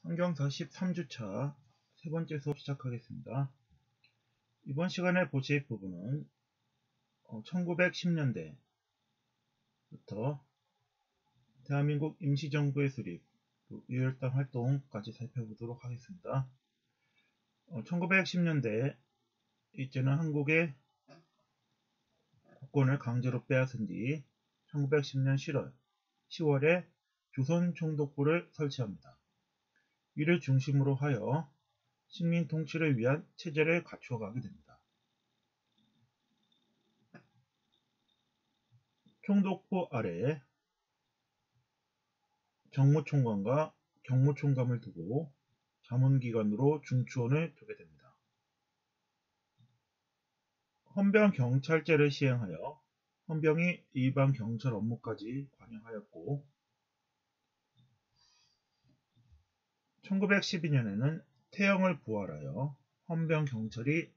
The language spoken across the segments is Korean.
환경사 13주차 세 번째 수업 시작하겠습니다. 이번 시간에 보실 부분은 1910년대부터 대한민국 임시정부의 수립, 유혈당 활동까지 살펴보도록 하겠습니다. 1910년대 이때는 한국의 국권을 강제로 빼앗은 뒤 1910년 10월에 조선총독부를 설치합니다. 이를 중심으로 하여 식민 통치를 위한 체제를 갖추어가게 됩니다. 총독부 아래에 정무총관과 경무총감을 두고 자문기관으로 중추원을 두게 됩니다. 헌병경찰제를 시행하여 헌병이 일반 경찰 업무까지 관여하였고 1912년에는 태형을 부활하여 헌병경찰이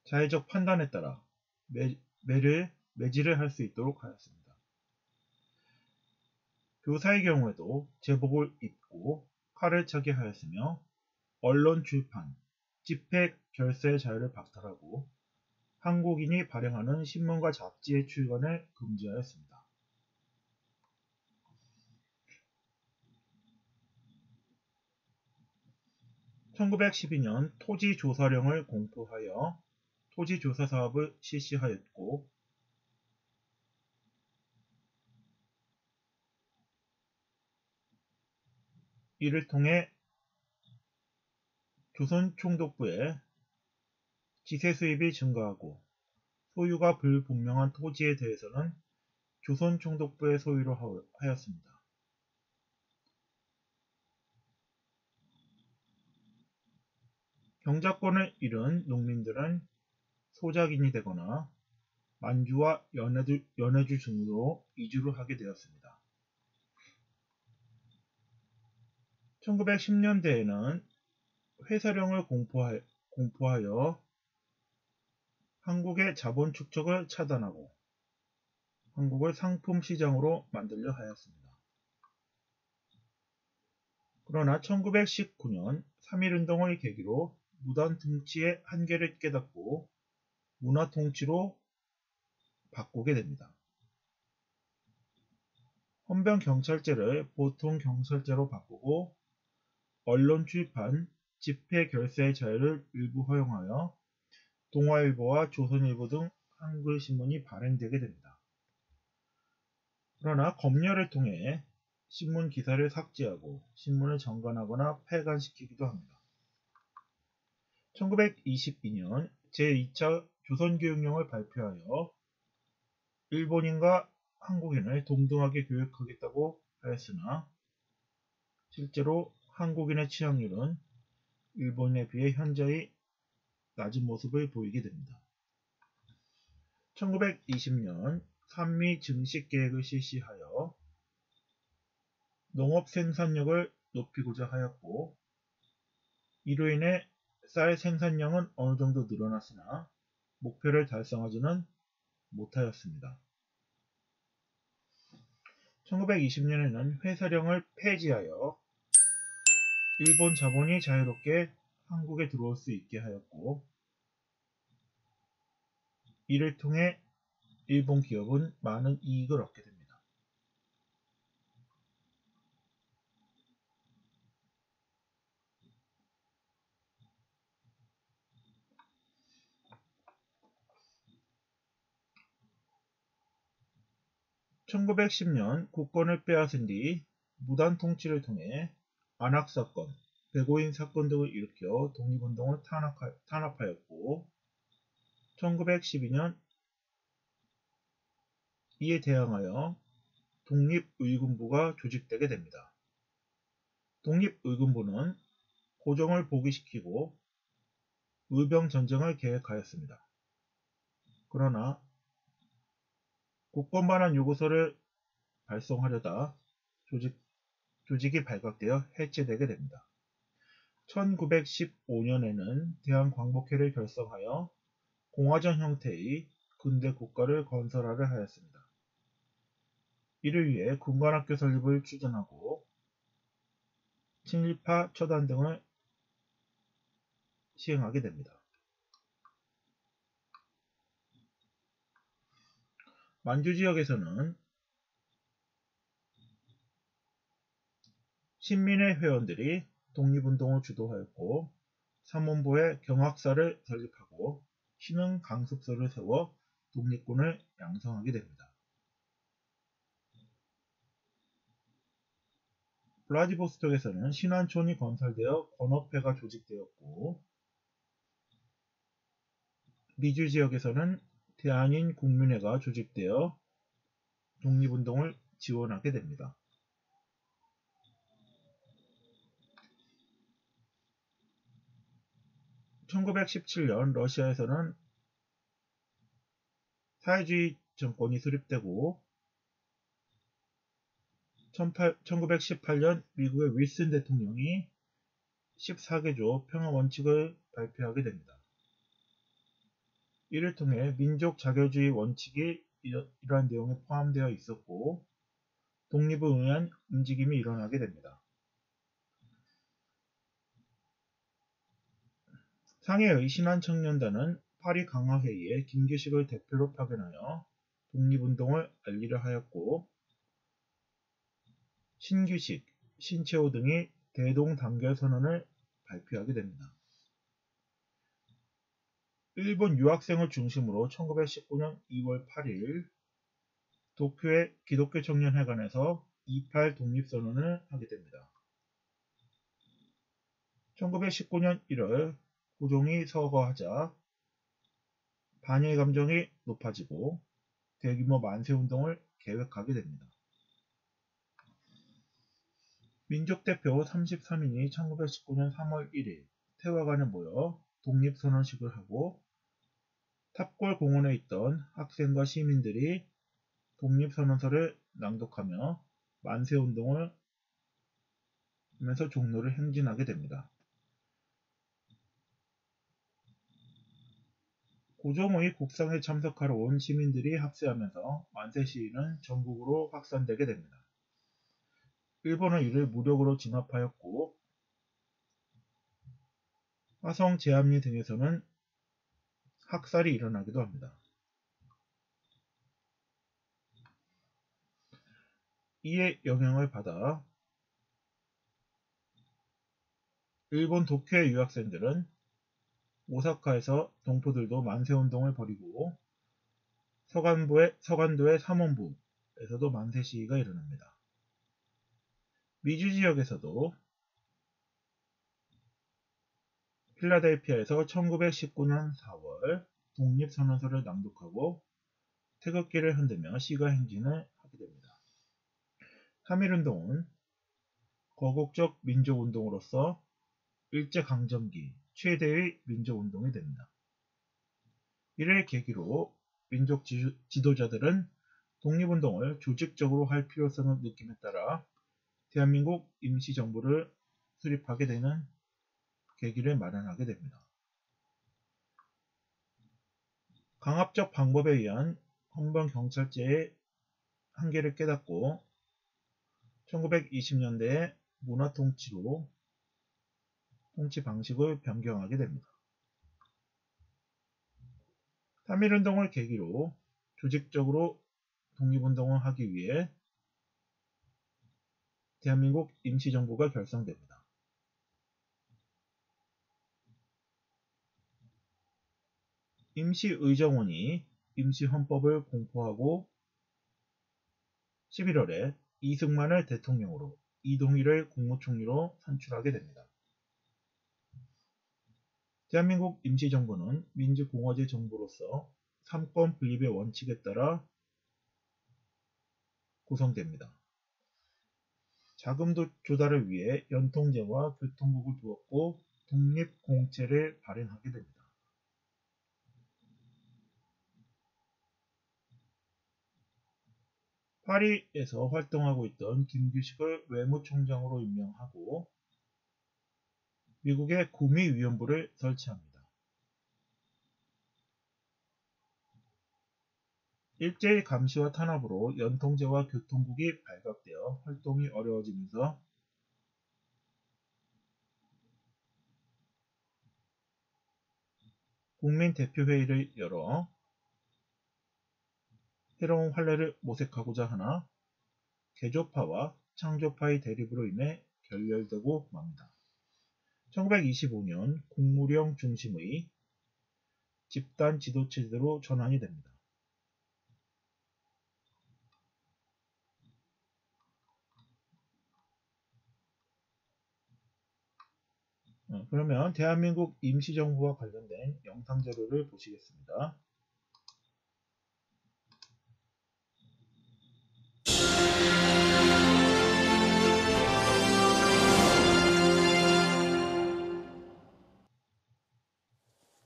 자의적 판단에 따라 매질을 할 수 있도록 하였습니다. 교사의 경우에도 제복을 입고 칼을 차게 하였으며 언론 출판, 집회 결세의 자유를 박탈하고 한국인이 발행하는 신문과 잡지의 출간을 금지하였습니다. (1912년) 토지조사령을 공포하여 토지조사 사업을 실시하였고 이를 통해 조선총독부의 지세 수입이 증가하고 소유가 불분명한 토지에 대해서는 조선총독부의 소유로 하였습니다. 경작권을 잃은 농민들은 소작인이 되거나 만주와 연해주 등으로 이주를 하게 되었습니다. 1910년대에는 회사령을 공포하여 한국의 자본 축적을 차단하고 한국을 상품 시장으로 만들려 하였습니다. 그러나 1919년 3.1운동을 계기로 무단 통치의 한계를 깨닫고 문화 통치로 바꾸게 됩니다. 헌병경찰제를 보통경찰제로 바꾸고 언론 출판, 집회 결세의 자유를 일부 허용하여 동아일보와 조선일보 등 한글 신문이 발행되게 됩니다. 그러나 검열을 통해 신문 기사를 삭제하고 신문을 정관하거나 폐간시키기도 합니다. 1922년 제2차 조선교육령을 발표하여 일본인과 한국인을 동등하게 교육하겠다고 하였으나 실제로 한국인의 취업률은 일본에 비해 현저히 낮은 모습을 보이게 됩니다. 1920년 산미 증식 계획을 실시하여 농업 생산력을 높이고자 하였고 이로 인해 쌀 생산량은 어느 정도 늘어났으나 목표를 달성하지는 못하였습니다. 1920년에는 회사령을 폐지하여 일본 자본이 자유롭게 한국에 들어올 수 있게 하였고 이를 통해 일본 기업은 많은 이익을 얻게 됩니다. (1910년) 국권을 빼앗은 뒤 무단 통치를 통해 안학사건, 배고인 사건 등을 일으켜 독립운동을 탄압하였고 1912년 이에 대항하여 독립의군부가 조직되게 됩니다. 독립의군부는 고종을 복위시키고 의병전쟁을 계획하였습니다. 그러나 국권반환 요구서를 발송하려다 조직이 발각되어 해체되게 됩니다. 1915년에는 대한광복회를 결성하여 공화정 형태의 근대 국가를 건설하려 하였습니다. 이를 위해 군관학교 설립을 추진하고 친일파 처단 등을 시행하게 됩니다. 만주 지역에서는 신민회 회원들이 독립운동을 주도하였고 삼원보에 경학사를 설립하고 신흥 강습소를 세워 독립군을 양성하게 됩니다. 블라디보스톡에서는 신안촌이 건설되어 건업회가 조직되었고 미주 지역에서는 대한인 국민회가 조직되어 독립운동을 지원하게 됩니다. (1917년) 러시아에서는 사회주의 정권이 수립되고 1918년 미국의 윌슨 대통령이 14개조 평화원칙을 발표하게 됩니다. 이를 통해 민족 자결주의 원칙이 이러한 내용에 포함되어 있었고 독립을 위한 움직임이 일어나게 됩니다. 상해의 신안청년단은 파리 강화회의에 김규식을 대표로 파견하여 독립운동을 알리려 하였고 신규식, 신채호 등이 대동단결선언을 발표하게 됩니다. 일본 유학생을 중심으로 1919년 2월 8일 도쿄의 기독교 청년회관에서 28 독립선언을 하게 됩니다. 1919년 1월 고종이 서거하자 반일 감정이 높아지고 대규모 만세운동을 계획하게 됩니다. 민족대표 33인이 1919년 3월 1일 태화관에 모여 독립선언식을 하고 탑골 공원에 있던 학생과 시민들이 독립선언서를 낭독하며 만세운동을 하면서 종로를 행진하게 됩니다. 고종의 국상에 참석하러 온 시민들이 합세하면서 만세 시위는 전국으로 확산되게 됩니다. 일본은 이를 무력으로 진압하였고 화성 제암리 등에서는 학살이 일어나기도 합니다. 이에 영향을 받아 일본 도쿄의 유학생들은 오사카에서 동포들도 만세운동을 벌이고 서간도의 삼원부에서도 만세 시위가 일어납니다. 미주 지역에서도 필라델피아에서 1919년 4월 독립선언서를 낭독하고 태극기를 흔들며 시가 행진을 하게 됩니다. 3.1운동은 거국적 민족운동으로서 일제강점기 최대의 민족운동이 됩니다. 이를 계기로 민족 지도자들은 독립운동을 조직적으로 할 필요성을 느낌에 따라 대한민국 임시정부를 수립하게 되는 계기를 마련하게 됩니다. 강압적 방법에 의한 헌병경찰제의 한계를 깨닫고 1920년대에 문화통치로 통치 방식을 변경하게 됩니다. 3.1운동을 계기로 조직적으로 독립운동을 하기 위해 대한민국 임시정부가 결성됩니다. 임시의정원이 임시헌법을 공포하고 11월에 이승만을 대통령으로 이동희를 국무총리로 선출하게 됩니다. 대한민국 임시정부는 민주공화제 정부로서 삼권 분립의 원칙에 따라 구성됩니다. 자금 조달을 위해 연통제와 교통국을 두었고 독립공채를 발행하게 됩니다. 파리에서 활동하고 있던 김규식을 외무총장으로 임명하고 미국의 구미위원부를 설치합니다. 일제의 감시와 탄압으로 연통제와 교통국이 발각되어 활동이 어려워지면서 국민대표회의를 열어 새로운 환례를 모색하고자 하나 개조파와 창조파의 대립으로 인해 결렬되고 맙니다. 1925년 국무령 중심의 집단 지도체제로 전환이 됩니다. 그러면 대한민국 임시정부와 관련된 영상 자료를 보시겠습니다.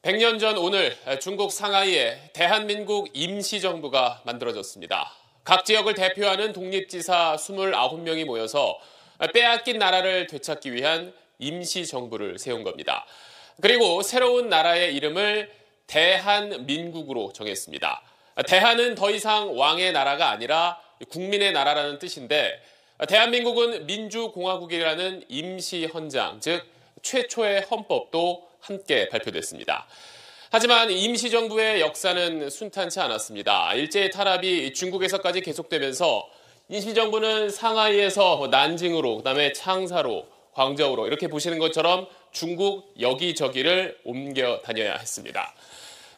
(100년) 전 오늘 중국 상하이에 대한민국 임시정부가 만들어졌습니다. 각 지역을 대표하는 독립지사 29명이 모여서 빼앗긴 나라를 되찾기 위한 임시정부를 세운 겁니다. 그리고 새로운 나라의 이름을 대한민국으로 정했습니다. 대한은 더 이상 왕의 나라가 아니라 국민의 나라라는 뜻인데 대한민국은 민주공화국이라는 임시헌장, 즉 최초의 헌법도 함께 발표됐습니다. 하지만 임시정부의 역사는 순탄치 않았습니다. 일제의 탄압이 중국에서까지 계속되면서 임시정부는 상하이에서 난징으로, 그다음에 창사로, 광저우로 이렇게 보시는 것처럼 중국 여기저기를 옮겨 다녀야 했습니다.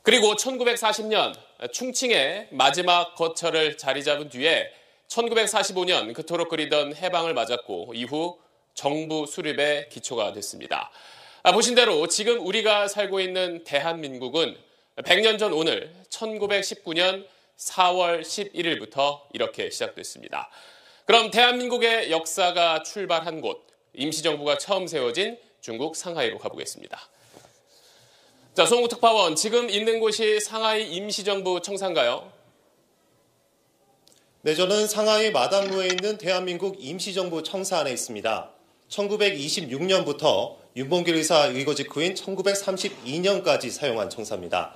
그리고 1940년 충칭에 마지막 거처를 자리 잡은 뒤에 1945년 그토록 그리던 해방을 맞았고 이후 정부 수립의 기초가 됐습니다. 보신 대로 지금 우리가 살고 있는 대한민국은 100년 전 오늘 1919년 4월 11일부터 이렇게 시작됐습니다. 그럼 대한민국의 역사가 출발한 곳, 임시정부가 처음 세워진 중국 상하이로 가보겠습니다. 자, 송우 특파원, 지금 있는 곳이 상하이 임시정부 청사인가요? 네, 저는 상하이 마담루에 있는 대한민국 임시정부 청사 안에 있습니다. 1926년부터 윤봉길 의사 의거 직후인 1932년까지 사용한 청사입니다.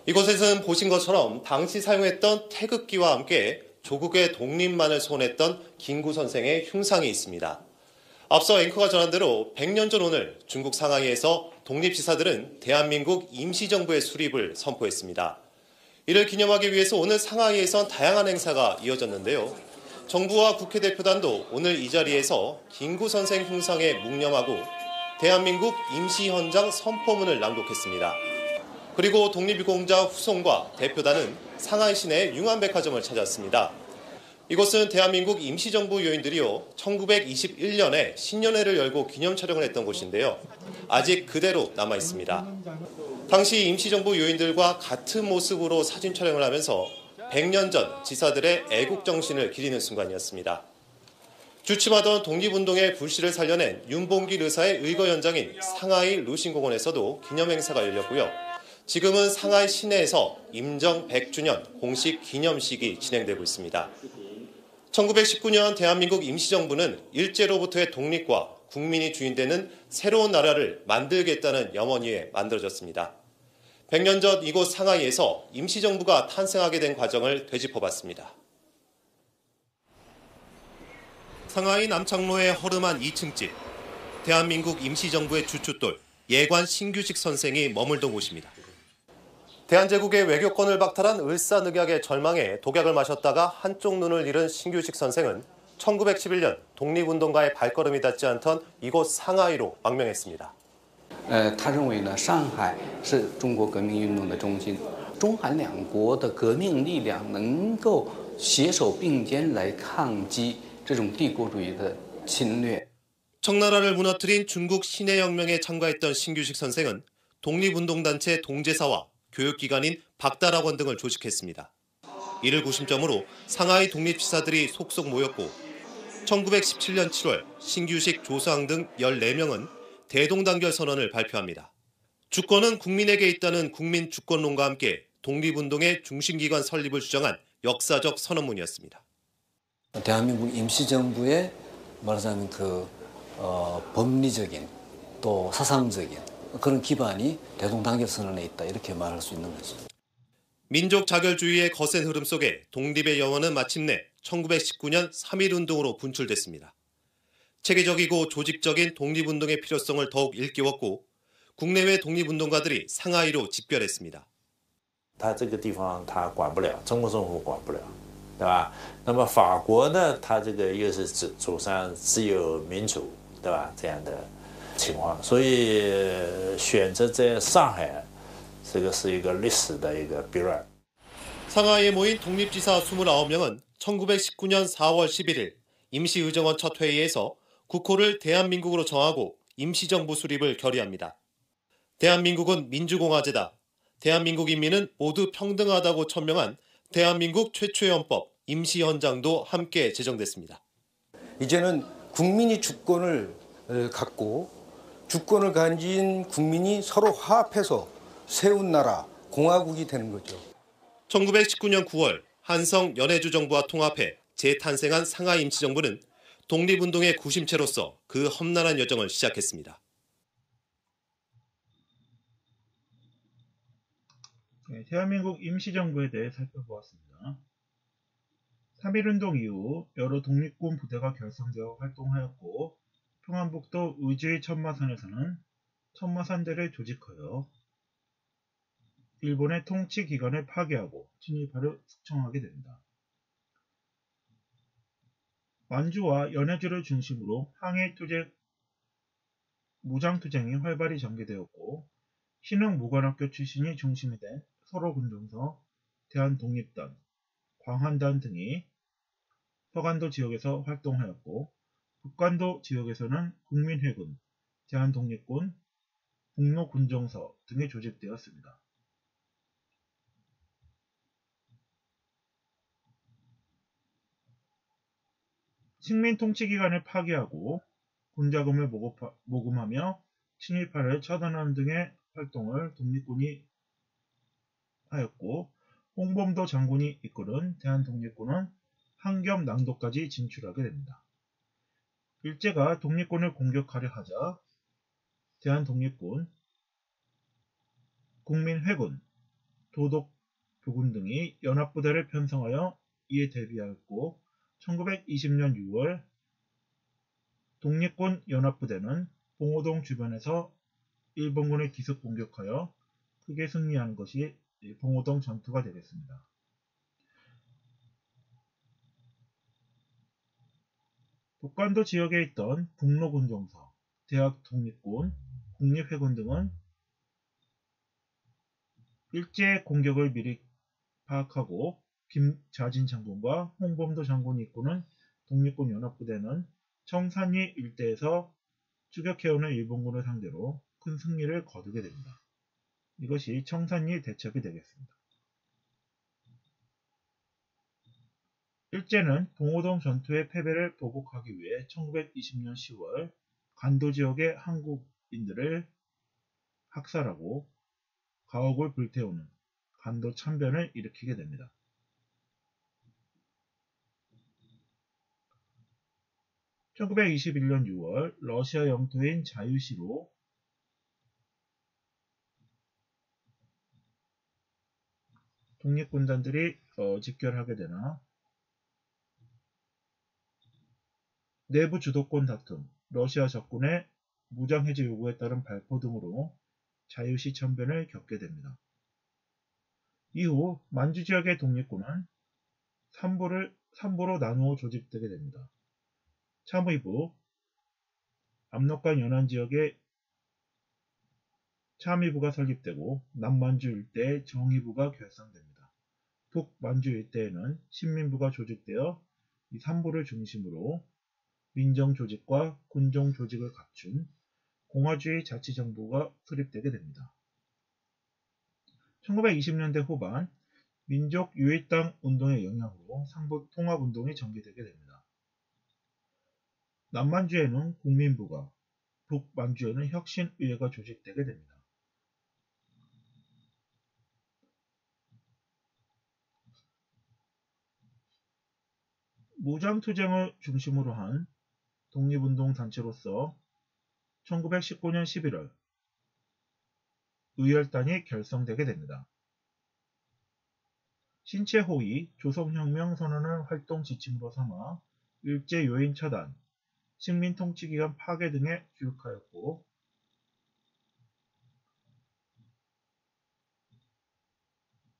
이곳에서는 보신 것처럼 당시 사용했던 태극기와 함께 조국의 독립만을 소원했던 김구 선생의 흉상이 있습니다. 앞서 앵커가 전한 대로 100년 전 오늘 중국 상하이에서 독립지사들은 대한민국 임시정부의 수립을 선포했습니다. 이를 기념하기 위해서 오늘 상하이에선 다양한 행사가 이어졌는데요. 정부와 국회 대표단도 오늘 이 자리에서 김구 선생 흉상에 묵념하고 대한민국 임시헌장 선포문을 낭독했습니다. 그리고 독립유공자 후손과 대표단은 상하이 시내 융안백화점을 찾았습니다. 이곳은 대한민국 임시정부 요인들이요 1921년에 신년회를 열고 기념 촬영을 했던 곳인데요. 아직 그대로 남아 있습니다. 당시 임시정부 요인들과 같은 모습으로 사진 촬영을 하면서 100년 전 지사들의 애국정신을 기리는 순간이었습니다. 주춤하던 독립운동의 불씨를 살려낸 윤봉길 의사의 의거 현장인 상하이 루신공원에서도 기념행사가 열렸고요. 지금은 상하이 시내에서 임정 100주년 공식 기념식이 진행되고 있습니다. 1919년 대한민국 임시정부는 일제로부터의 독립과 국민이 주인되는 새로운 나라를 만들겠다는 염원위에 만들어졌습니다. 100년 전 이곳 상하이에서 임시정부가 탄생하게 된 과정을 되짚어봤습니다. 상하이 남창로의 허름한 2층 집, 대한민국 임시정부의 주춧돌 예관 신규식 선생이 머물던 곳입니다. 대한제국의 외교권을 박탈한 을사늑약의 절망에 독약을 마셨다가 한쪽 눈을 잃은 신규식 선생은 1911년 독립운동가의 발걸음이 닿지 않던 이곳 상하이로 망명했습니다. 他认为呢，上海是中国革命运动的中心，中韩两国的革命力量能够携手并肩来抗击这种帝国主义的侵略。 청나라를 무너뜨린 중국 신해혁명에 참가했던 신규식 선생은 독립운동단체 동제사와 교육기관인 박다락원 등을 조직했습니다. 이를 구심점으로 상하이 독립지사들이 속속 모였고 1917년 7월 신규식, 조서항 등 14명은 대동단결 선언을 발표합니다. 주권은 국민에게 있다는 국민주권론과 함께 독립운동의 중심기관 설립을 주장한 역사적 선언문이었습니다. 대한민국 임시정부의 말하자면 법리적인 또 사상적인 그런 기반이 대동단결 선언에 있다 이렇게 말할 수 있는 거죠. 민족 자결주의의 거센 흐름 속에 독립의 영혼은 마침내 1919년 3.1운동으로 분출됐습니다. 체계적이고 조직적인 독립운동의 필요성을 더욱 일깨웠고 국내외 독립운동가들이 상하이로 집결했습니다. 他这个地方他管不了，中国政府管不了，对吧？那么法国呢，他这个又是主张自由民主，对吧？这样的情况，所以选择在上海，这个是一个历史的一个必然。 상하이에 모인 독립지사 29명은 1919년 4월 11일 임시의정원 첫 회의에서 국호를 대한민국으로 정하고 임시정부 수립을 결의합니다. 대한민국은 민주공화제다. 대한민국 인민은 모두 평등하다고 천명한 대한민국 최초의 헌법 임시헌장도 함께 제정됐습니다. 이제는 국민이 주권을 갖고 주권을 가진 국민이 서로 화합해서 세운 나라, 공화국이 되는 거죠. 1919년 9월 한성 연해주 정부와 통합해 재탄생한 상하이 임시정부는 독립운동의 구심체로서 그 험난한 여정을 시작했습니다. 네, 대한민국 임시정부에 대해 살펴보았습니다. 3.1운동 이후 여러 독립군 부대가 결성되어 활동하였고 평안북도 의주의 천마산에서는 천마산대를 조직하여 일본의 통치 기관을 파괴하고 진입하려 숙청하게 됩니다. 완주와 연해주를 중심으로 항해투쟁, 무장투쟁이 활발히 전개되었고 신흥무관학교 출신이 중심이 된 서로군정서, 대한독립단, 광환단 등이 서간도 지역에서 활동하였고 북간도 지역에서는 국민회군, 대한독립군, 북로군정서 등이 조직되었습니다. 식민통치기관을 파괴하고 군자금을 모금하며 친일파를 처단하는 등의 활동을 독립군이 하였고 홍범도 장군이 이끌은 대한독립군은 한겹 낭도까지 진출하게 됩니다. 일제가 독립군을 공격하려 하자 대한독립군, 국민회군, 도독부군 등이 연합부대를 편성하여 이에 대비하였고 1920년 6월 독립군 연합부대는 봉오동 주변에서 일본군을 기습 공격하여 크게 승리하는 것이 봉오동 전투가 되겠습니다. 북간도 지역에 있던 북로군정서, 대학독립군, 국립회군 등은 일제의 공격을 미리 파악하고 김자진 장군과 홍범도 장군이 이끄는 독립군 연합부대는 청산리 일대에서 추격해오는 일본군을 상대로 큰 승리를 거두게 됩니다. 이것이 청산리 대첩이 되겠습니다. 일제는 봉오동 전투의 패배를 보복하기 위해 1920년 10월 간도 지역의 한국인들을 학살하고 가옥을 불태우는 간도 참변을 일으키게 됩니다. (1921년 6월) 러시아 영토인 자유시로 독립군단들이 집결하게 되나 내부 주도권 다툼, 러시아 적군의 무장해제 요구에 따른 발포 등으로 자유시 참변을 겪게 됩니다. 이후 만주 지역의 독립군은 3부로 나누어 조직되게 됩니다. 참의부, 압록강 연안 지역에 참의부가 설립되고 남만주 일대에 정의부가 결성됩니다. 북만주 일대에는 신민부가 조직되어 이 3부를 중심으로 민정조직과 군종조직을 갖춘 공화주의 자치정부가 수립되게 됩니다. 1920년대 후반 민족 유일당 운동의 영향으로 상부 통합운동이 전개되게 됩니다. 남만주에는 국민부가, 북만주에는 혁신의회가 조직되게 됩니다. 무장투쟁을 중심으로 한 독립운동 단체로서 1919년 11월 의열단이 결성되게 됩니다. 신체호위 조선혁명 선언을 활동 지침으로 삼아 일제 요인 처단, 식민통치기관 파괴 등에 주력하였고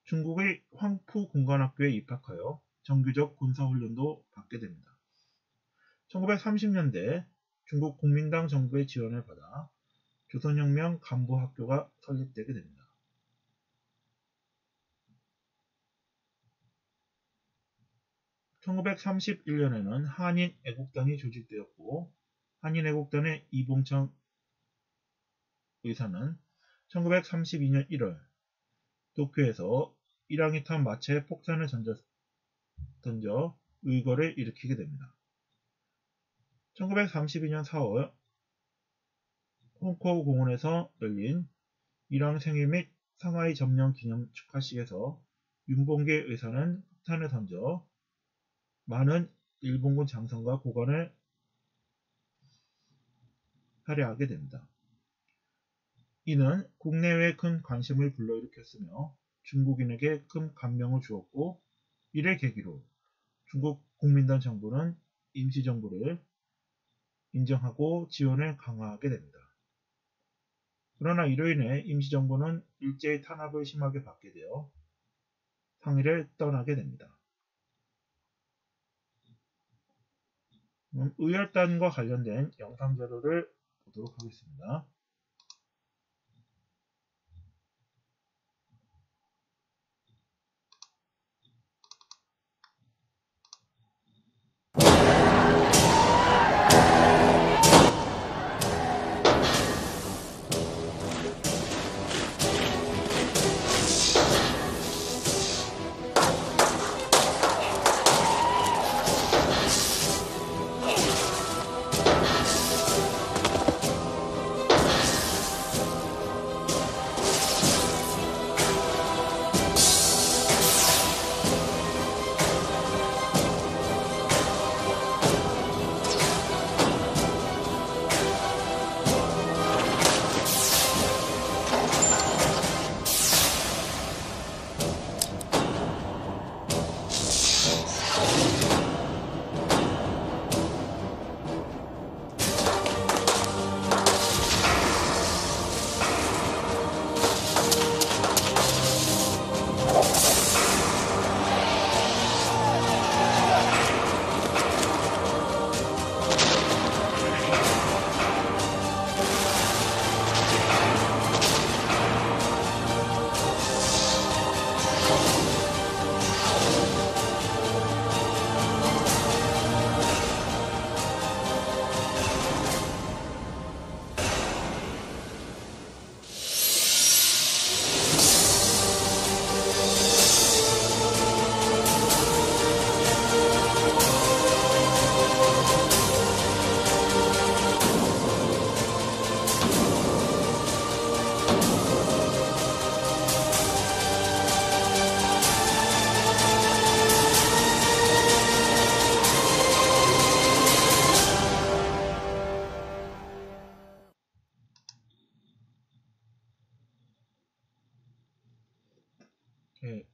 중국의 황푸 군관학교에 입학하여 정규적 군사훈련도 받게 됩니다. 1930년대 중국 국민당 정부의 지원을 받아 조선혁명 간부학교가 설립되게 됩니다. 1931년에는 한인애국단이 조직되었고 한인애국단의 이봉창 의사는 1932년 1월 도쿄에서 일항이 탄 마차에 폭탄을 던져 의거를 일으키게 됩니다. 1932년 4월 홍커우 공원에서 열린 일항 생일 및 상하이 점령 기념 축하식에서 윤봉계 의사는 폭탄을 던져 많은 일본군 장성과 고관을 살해하게 됩니다. 이는 국내외에 큰 관심을 불러일으켰으며 중국인에게 큰 감명을 주었고 이를 계기로 중국 국민당 정부는 임시정부를 인정하고 지원을 강화하게 됩니다. 그러나 이로 인해 임시정부는 일제의 탄압을 심하게 받게 되어 상해를 떠나게 됩니다. 의열단과 관련된 영상 자료를 보도록 하겠습니다.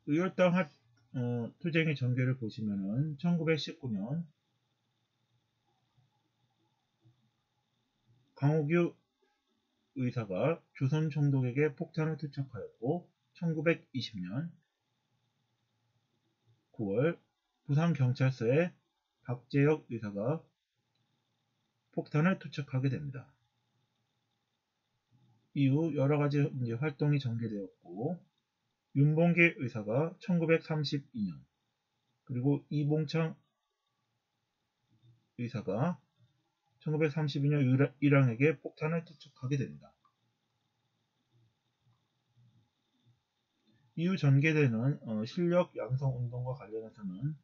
의열당 투쟁의 전개를 보시면은 1919년 강옥유 의사가 조선 총독에게 폭탄을 투척하였고 1920년 9월 부산경찰서에 박재혁 의사가 폭탄을 투척하게 됩니다. 이후 여러가지 활동이 전개되었고 윤봉계 의사가 1932년 그리고 이봉창 의사가 1932년 일항에게 폭탄을 투척하게 됩니다. 이후 전개되는 실력 양성 운동과 관련해서는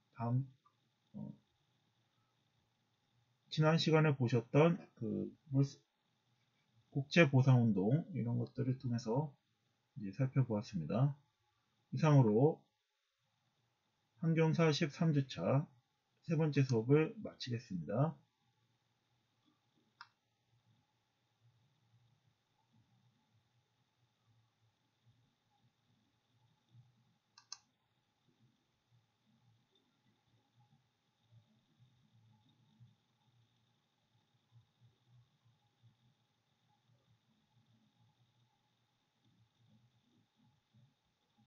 지난 시간에 보셨던 국제보상운동 이런 것들을 통해서 이제 살펴보았습니다. 이상으로 한경사 13주차 세 번째 수업을 마치겠습니다.